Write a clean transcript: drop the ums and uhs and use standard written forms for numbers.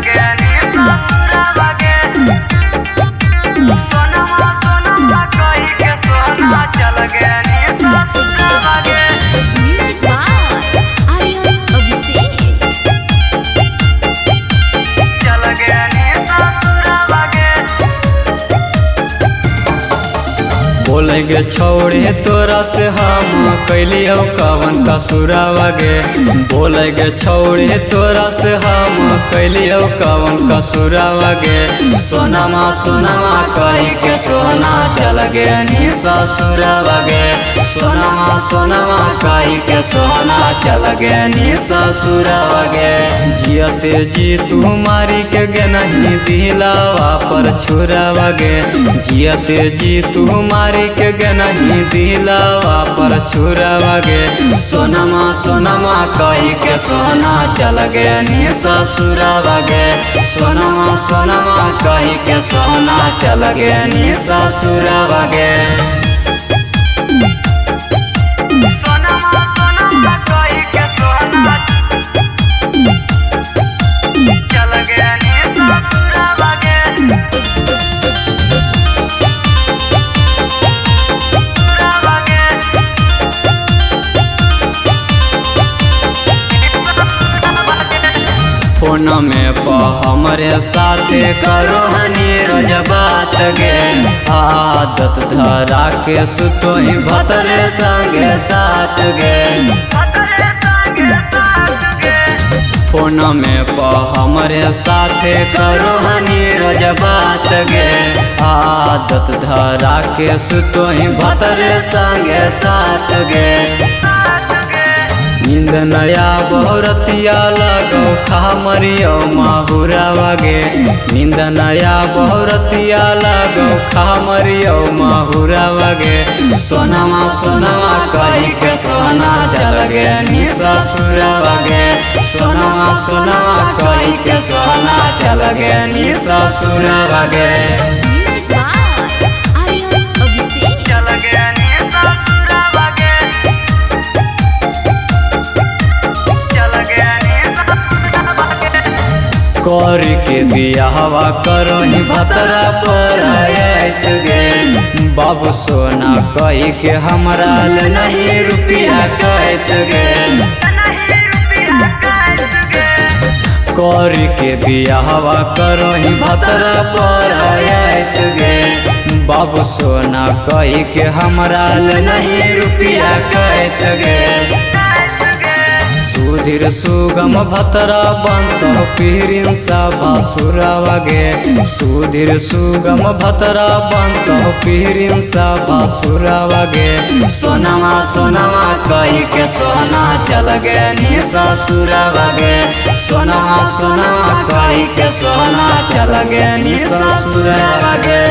गे नी ससुरवा गे सोनमा सोनमा कही के सोना चल गे नी ससुरवा गे। Music by Aryan Abhishek. चल गे नी ससुरवा गे बोलेंगे छोड़े तोरा से हम कैलियो कवन कसुरवा गे। बोलेंगे छोड़े तोरा से हम कैलियो कवन कसुरवा गे। सोनमा सोनमा कही के सोना चल गे नी ससुरवा गे। सोनमा सोनमा कही के सोना चल गे नी ससुरवा गे। जियते जी तू मारी के गे नहीं दिलावा पर छुरवा गे। जियते जी तू मारी के गे नहीं दिलावा पर छुरवा गे। सोनमा सोनमा कही के सोना चल गे नी ससुरवा गे। सोनमा सोनमा कही के सोना चल गे नी ससुरवा गे। सोनमा सोनमा कही के सोना चल गे नी ससुरवा गे। ससुरवा गे फोन में हमरे साथे करो हनी रोज बात गे। आदत धरा के सुतो ही भतरे संगे साथ गे। भतरे संगे साथ गे फोन में हमरे साथे करो हनी रोज बात गे। आदत धरा के सुतो ही भतरे संगे साथ गे। नींद नया बहुरतिया लगो खा मरियो माहुरावा गे। नींद नया बहुरतिया लगो खा मरियो माहुरावा गे। सोनमा सोनमा कही के सोना चल गे नी ससुरवा गे। सोनमा सोनमा कही के सोना चल गे नी ससुरवा गे। Music by Aryan Abhishek. चल गे नी ससुरवा गे चल गे नी ससुरवा गे। कर के बियाहवा करो ही भतरा पर ऐस गे। बाबू सोना कही के हमरा ले नहीं रुपया कैस गे। नहीं रुपया कैस गे कर के बियाहवा करो ही भतरा पर ऐस गे। बाबू सोना कही के हमरा ले नहीं रुपया कैस गे। सुधीर सुगम भतरा बनतो पीरिंसा बासुरवा गे। सुधीर सुगम भतरा बनतो पीरिंसा बासुरवा गे। सोनमा सोनमा कही के सोना चल गे नी ससुरवा गे। सोनमा सोनमा कही के सोना चल गे नी ससुरवा गे।